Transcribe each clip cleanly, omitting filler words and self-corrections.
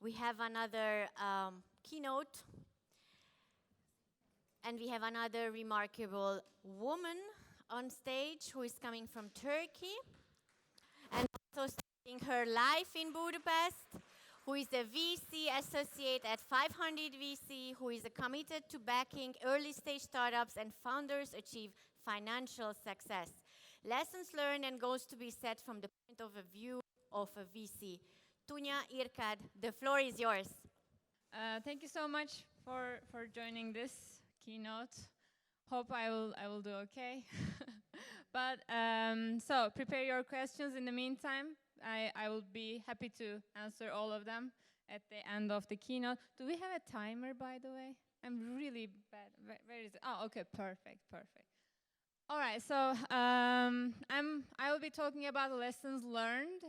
We have another keynote, and we have another remarkable woman on stage who is coming from Turkey and also starting her life in Budapest, who is a VC associate at 500 VC, who is committed to backing early stage startups and founders achieve financial success. Lessons learned and goals to be set from the point of view of a VC. Tunya Irkad, the floor is yours. Thank you so much for joining this keynote. Hope I will do okay. But so prepare your questions in the meantime. I will be happy to answer all of them at the end of the keynote. Do we have a timer, by the way? I'm really bad. Where is it? Oh, okay, perfect. All right, so I will be talking about lessons learned,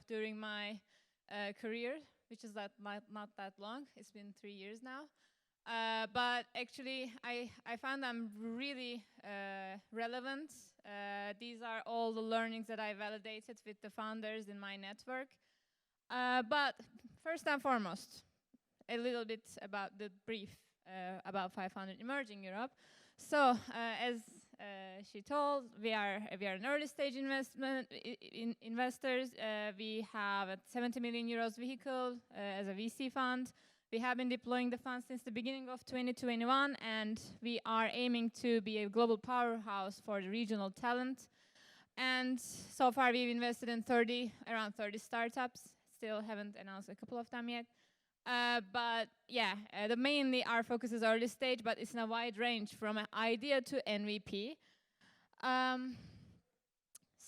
during my career, which is not that long. It's been 3 years now. But actually, I found them really relevant. These are all the learnings that I validated with the founders in my network. But first and foremost, a little bit about the brief about 500 Emerging Europe. So, as she told, we are an early stage investors. We have a 70 million euros vehicle as a VC fund. We have been deploying the fund since the beginning of 2021, and we are aiming to be a global powerhouse for the regional talent. And so far, we've invested in around 30 startups. Still haven't announced a couple of them yet. But yeah, mainly our focus is early stage, but it's in a wide range from an idea to MVP.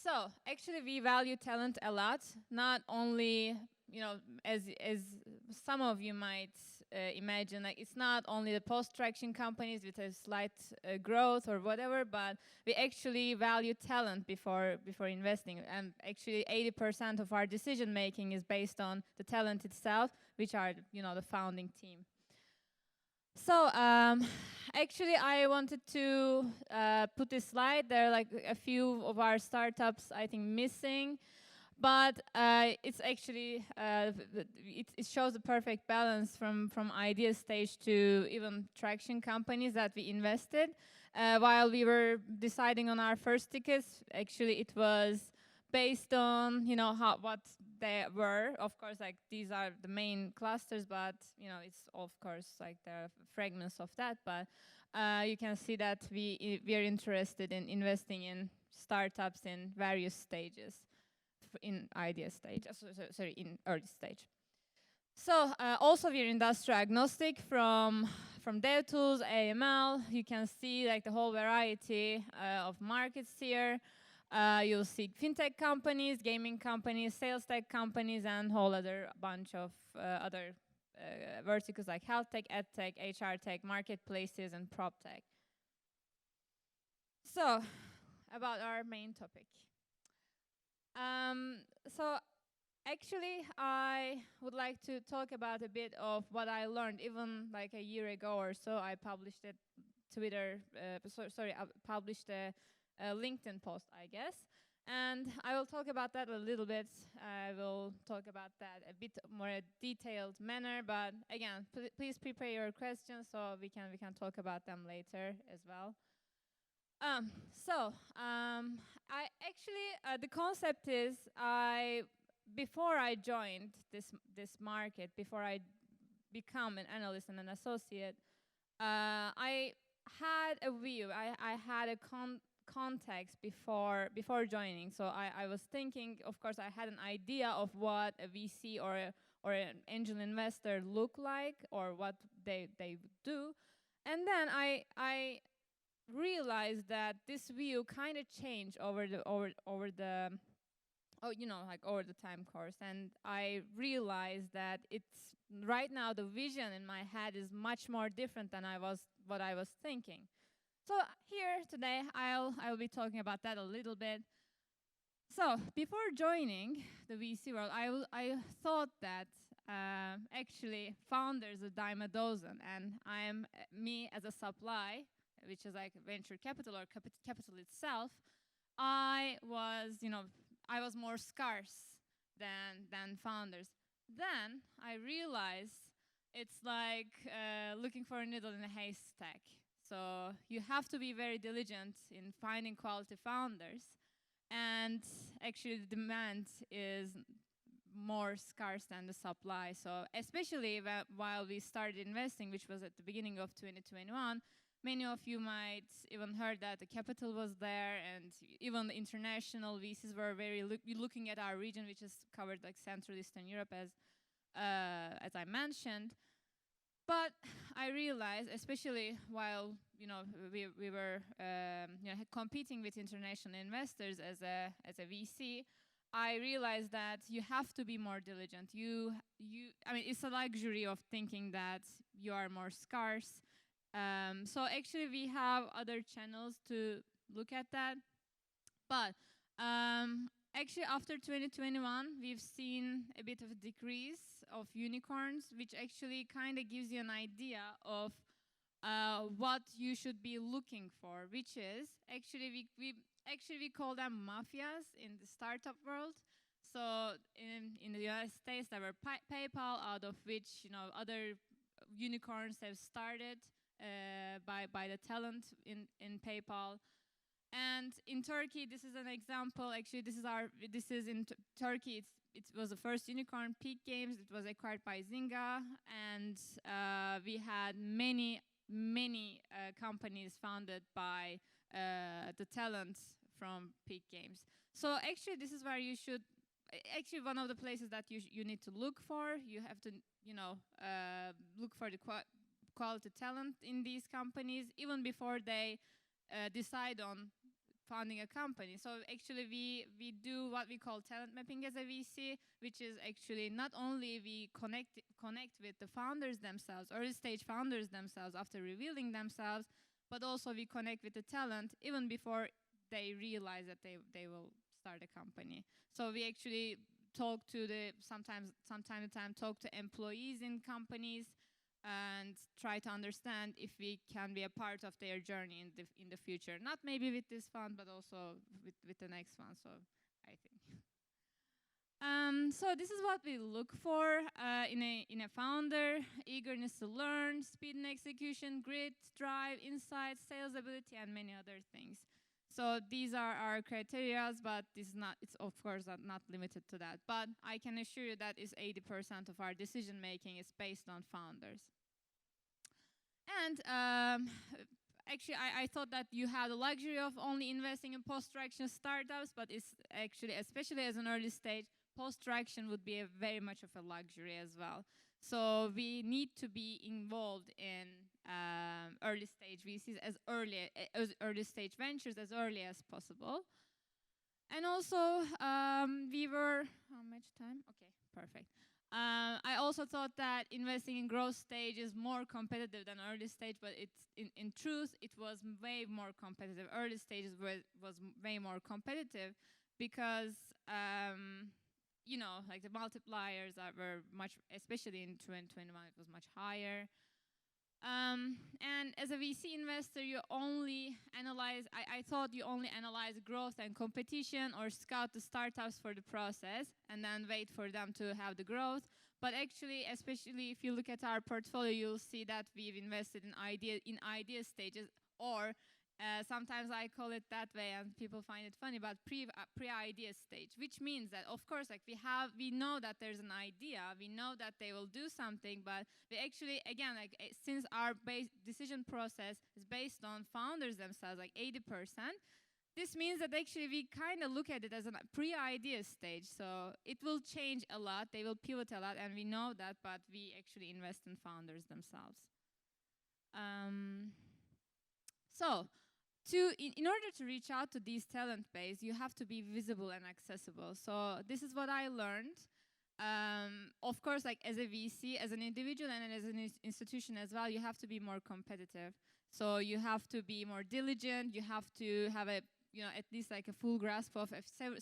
So actually, we value talent a lot. Not only, as some of you might imagine, like it's not only the post-traction companies with a slight growth or whatever, but we actually value talent before investing. And actually, 80% of our decision making is based on the talent itself, which are the founding team. So actually, I wanted to put this slide. There are like a few of our startups, I think, missing. But it's actually, it shows the perfect balance from idea stage to even traction companies that we invested. While we were deciding on our first tickets, actually it was based on, what they were. Of course, like these are the main clusters, but, it's of course like there are fragments of that. But you can see that we are interested in investing in startups in various stages. In idea stage, in early stage. So also we're industry agnostic from dev tools, AML. You can see like the whole variety of markets here. You'll see fintech companies, gaming companies, sales tech companies, and whole other bunch of other verticals like health tech, ed tech, HR tech, marketplaces, and prop tech. So about our main topic. So actually, I would like to talk about a bit of what I learned. Even like a year ago or so, I published a published a LinkedIn post, I guess. And I will talk about that a little bit. I will talk about that a bit more detailed manner. But again, please prepare your questions so we can talk about them later as well. I actually, the concept is before I joined this market, before I become an analyst and an associate, I had a view, I had a context before joining. So I was thinking, of course, I had an idea of what a VC or an angel investor look like or what they do. And then I realized that this view kind of changed over the time course, and I realized that it's right now the vision in my head is much more different than what I was thinking. So here today I'll be talking about that a little bit. So before joining the VC world, I thought that actually founders a dime a dozen, and I am me as a supply, which is like venture capital or capital itself, I was more scarce than founders. then I realized it's like looking for a needle in a haystack. So you have to be very diligent in finding quality founders, and actually the demand is more scarce than the supply. So especially while we started investing, which was at the beginning of 2021, many of you might even heard that the capital was there, and even the international VCs were very looking at our region, which is covered like Central Eastern Europe, as I mentioned. But I realized, especially while we were competing with international investors as a VC, I realized that you have to be more diligent. I mean, it's a luxury of thinking that you are more scarce. So actually, we have other channels to look at that. But actually, after 2021, we've seen a bit of a decrease of unicorns, which actually kind of gives you an idea of what you should be looking for, which is actually we call them mafias in the startup world. So in the United States, there were PayPal, out of which other unicorns have started by the talent in PayPal. And in Turkey, this is an example. Actually, this is in Turkey. It was the first unicorn, Peak Games. It was acquired by Zynga, and we had many companies founded by the talent from Peak Games. So actually, this is where you should. Actually, one of the places that you need to look for. You have to look for the quality talent in these companies even before they decide on founding a company. So actually we do what we call talent mapping as a VC, which is actually not only we connect with the founders themselves, early stage founders themselves after revealing themselves, but also we connect with the talent even before they realize that they will start a company. So we actually talk to from time to time talk to employees in companies and try to understand if we can be a part of their journey in the future. Not maybe with this fund, but also with the next one. So I think. So this is what we look for in a founder: eagerness to learn, speed in execution, grit, drive, insight, sales ability, and many other things. So these are our criteria, but it's of course not limited to that. But I can assure you that is 80% of our decision making is based on founders. And actually, I thought that you had the luxury of only investing in post-traction startups, but it's actually, especially as an early stage, post-traction would be very much of a luxury as well. So we need to be involved in early stage VCs as early stage ventures as early as possible. And also, we were, how much time? Okay, perfect. I also thought that investing in growth stage is more competitive than early stage, but in truth, it was way more competitive. Early stages was way more competitive because, like the multipliers were much, especially in 2021, it was much higher. And as a VC investor, you only analyze, I thought you only analyze growth and competition or scout the startups for the process and then wait for them to have the growth. But actually, especially if you look at our portfolio, you'll see that we've invested in idea stages, or sometimes I call it that way and people find it funny, but pre-idea stage, which means that, of course, like we know that there's an idea, we know that they will do something, but we actually, again, like since our decision process is based on founders themselves, like 80%, this means that actually we kind of look at it as a pre-idea stage. So it will change a lot, they will pivot a lot, and we know that, but we actually invest in founders themselves. So, in order to reach out to these talent base, you have to be visible and accessible. So this is what I learned. Of course, like as a VC, as an individual and as an institution as well, you have to be more competitive. So you have to be more diligent. You have to have at least like a full grasp of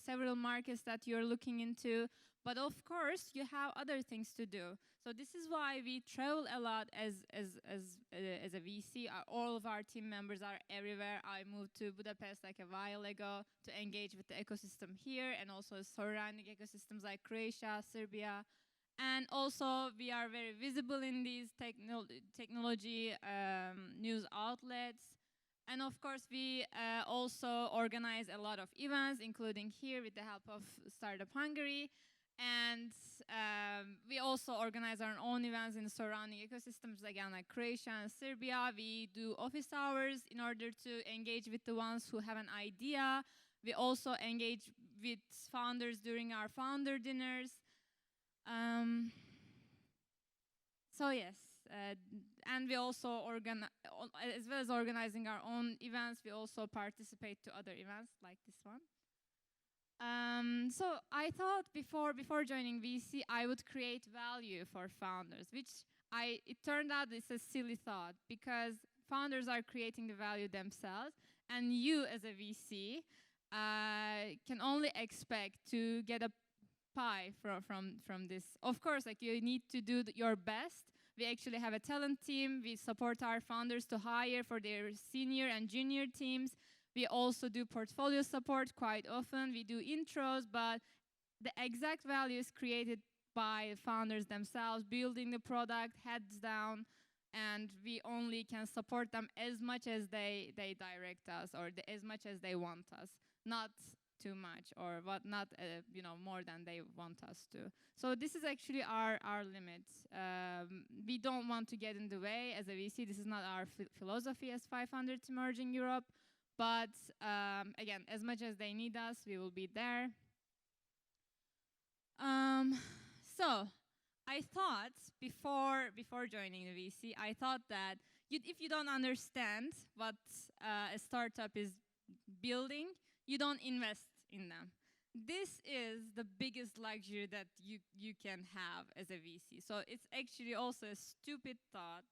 several markets that you're looking into. But of course, you have other things to do. So this is why we travel a lot as a VC. All of our team members are everywhere. I moved to Budapest like a while ago to engage with the ecosystem here and also surrounding ecosystems like Croatia, Serbia, And also, we are very visible in these technology news outlets. And of course, we also organize a lot of events, including here with the help of Startup Hungary. And we also organize our own events in surrounding ecosystems, again, like Croatia and Serbia. We do office hours in order to engage with the ones who have an idea. We also engage with founders during our founder dinners. So yes, and we also as well as organizing our own events, we also participate to other events like this one. So I thought before joining VC, I would create value for founders, which it turned out it's a silly thought because founders are creating the value themselves, and you as a VC can only expect to get a pie from this. Of course, like you need to do your best. We actually have a talent team. We support our founders to hire for their senior and junior teams. We also do portfolio support quite often. We do intros, but the exact value is created by founders themselves, building the product heads down, and we only can support them as much as they direct us, or as much as they want us, not too much, or not more than they want us to. So this is actually our limit. We don't want to get in the way as a VC. This is not our philosophy as 500 Emerging Europe. But again, as much as they need us, we will be there. So I thought before joining the VC, I thought that if you don't understand what a startup is building, you don't invest in them. This is the biggest luxury that you can have as a VC. So it's actually also a stupid thought,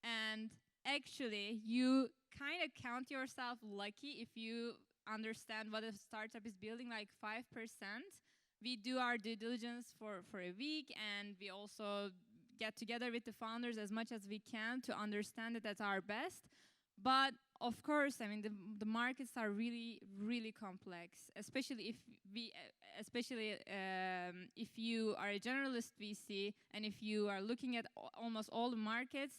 and actually you kind of count yourself lucky if you understand what a startup is building, like 5%. We do our due diligence for a week, and we also get together with the founders as much as we can to understand it at our best. But of course, I mean, the markets are really, really complex, especially if you are a generalist VC and if you are looking at almost all the markets.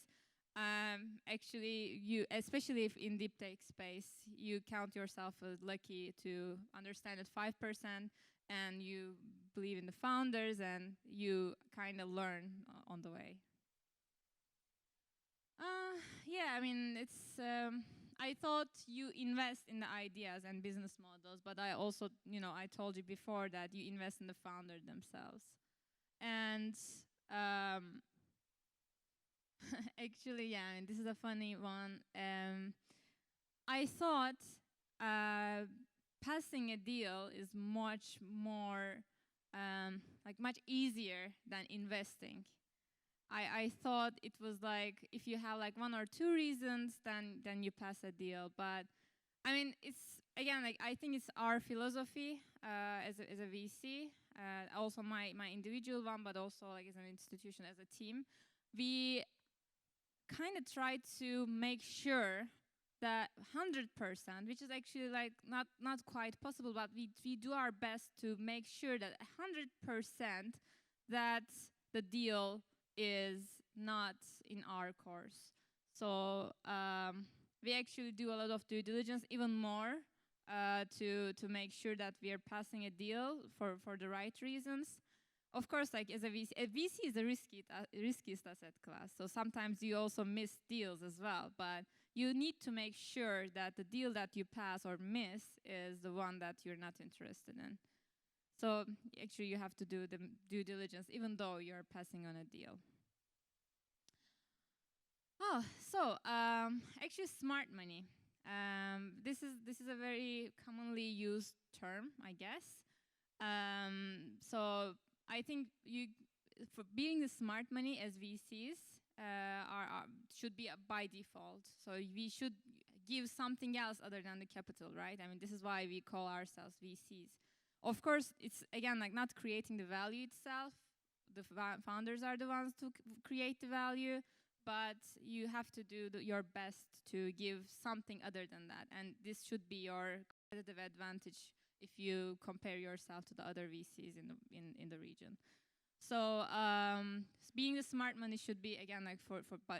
Actually, especially if in deep tech space, you count yourself as lucky to understand it 5%, and you believe in the founders, and you kind of learn on the way. Yeah, I mean, it's. I thought you invest in the ideas and business models, but I also, I told you before that you invest in the founder themselves, and. Actually, yeah, and this is a funny one. I thought passing a deal is much more, much easier than investing. I thought it was like if you have like one or two reasons, then you pass a deal. But I mean, it's again like I think it's our philosophy as a VC, also my individual one, but also like as an institution, as a team. We kind of try to make sure that 100%, which is actually like not quite possible, but we do our best to make sure that 100% that the deal is not in our course. So we actually do a lot of due diligence, even more, to make sure that we are passing a deal for the right reasons. Of course, like as a VC is a riskiest asset class. So sometimes you also miss deals as well. But you need to make sure that the deal that you pass or miss is the one that you're not interested in. So actually, you have to do the due diligence, even though you're passing on a deal. Oh, so actually, smart money. This is a very commonly used term, I guess. So I think for being the smart money as VCs should be by default. So we should give something else other than the capital, right? I mean, this is why we call ourselves VCs. Of course, it's again like not creating the value itself. The founders are the ones to create the value, but you have to do your best to give something other than that. And this should be your competitive advantage if you compare yourself to the other VCs in the region. So being the smart money should be, again, like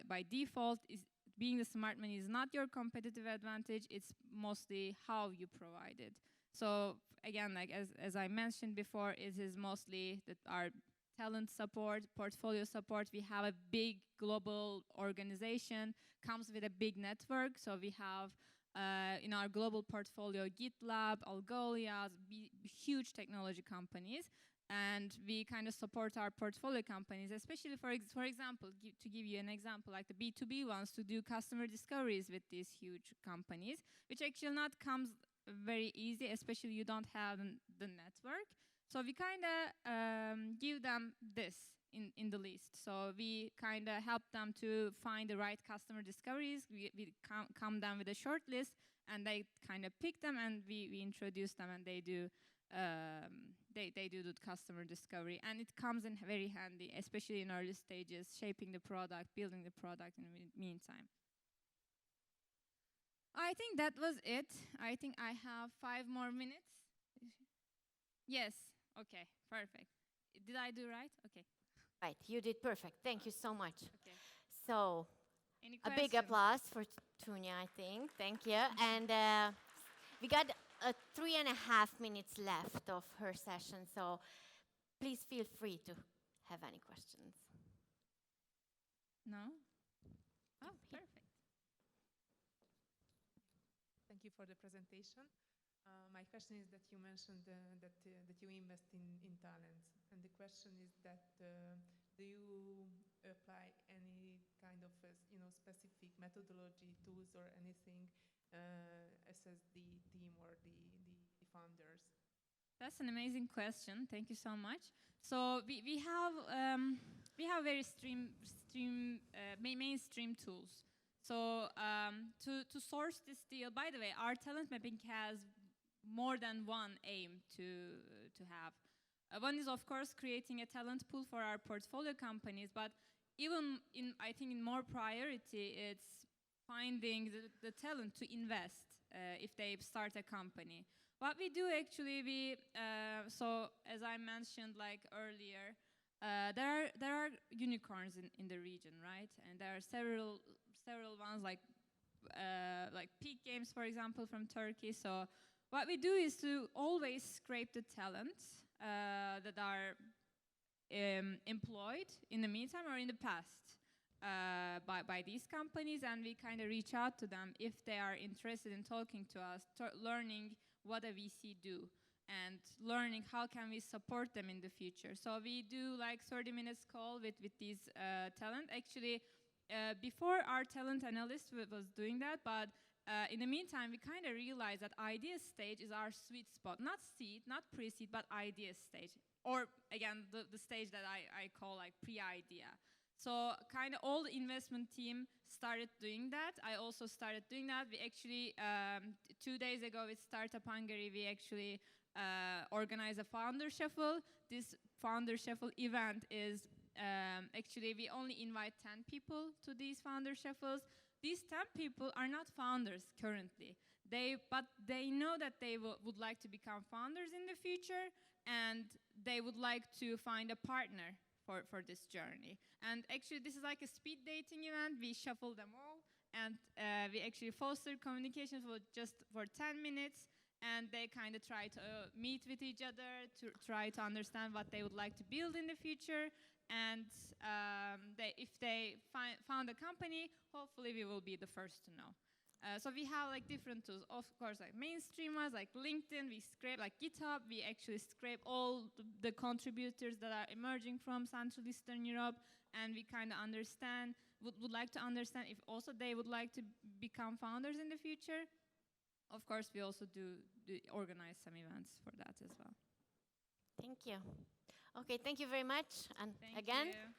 by default, is being the smart money is not your competitive advantage. It's mostly how you provide it. So again, like as I mentioned before, it is mostly that our talent support, portfolio support. We have a big global organization, comes with a big network. So we have in our global portfolio GitLab, Algolia, huge technology companies. And we kind of support our portfolio companies, especially for example, to give you an example, like the B2B ones, to do customer discoveries with these huge companies, which actually not comes very easy, especially you don't have the network. So we kind of give them this in the list. So we kind of help them to find the right customer discoveries. We come down with a short list, and they kind of pick them, and we introduce them, and they do they do the customer discovery, and it comes in very handy, especially in early stages, shaping the product, building the product in the meantime. I think that was it. I think I have 5 more minutes. Yes. Okay. Perfect. Did I do right? Okay. Right. You did perfect. Thank you so much. Okay. So, Any a questions? big applause for Tunya, I think. Thank you. And we got 3.5 minutes left of her session, so please feel free to have any questions. No? Oh, perfect. Thank you for the presentation. My question is that you mentioned that you invest in talents, and the question is that do you apply any kind of specific methodology, tools, or anything assess the team or the founders? That's an amazing question. Thank you so much. So we have very mainstream tools. So to source this deal, by the way, our talent mapping has more than one aim to have. One is, of course, creating a talent pool for our portfolio companies, but even I think in more priority, it's finding the talent to invest if they start a company. What we do actually, so as I mentioned like earlier, there are unicorns in the region, right? And there are several ones like Peak Games, for example, from Turkey. So what we do is to always scrape the talent that are employed in the meantime or in the past by these companies, and we kind of reach out to them if they are interested in talking to us, learning what a VC do, and learning how can we support them in the future. So we do like 30 minutes call with these talent. Actually, before our talent analyst was doing that, but in the meantime, we kind of realized that idea stage is our sweet spot. Not seed, not pre-seed, but idea stage. Or again, the stage that I call like pre-idea. So kind of all the investment team started doing that. I also started doing that. We actually, 2 days ago with Startup Hungary, we actually organized a founder shuffle. This founder shuffle event is actually, we only invite 10 people to these founder shuffles. These 10 people are not founders currently. But they know that they would like to become founders in the future, and they would like to find a partner for this journey. And actually, this is like a speed dating event. We shuffle them all, and we actually foster communication for 10 minutes, and they kind of try to meet with each other to try to understand what they would like to build in the future. And if they found a company, hopefully we will be the first to know. So we have like different tools, of course, like mainstream ones, like LinkedIn. We scrape like GitHub. We actually scrape all the contributors that are emerging from Central Eastern Europe, and we kind of would like to understand if also they would like to become founders in the future. Of course, we also do organize some events for that as well. Thank you. Okay, thank you very much. And Thank again, you.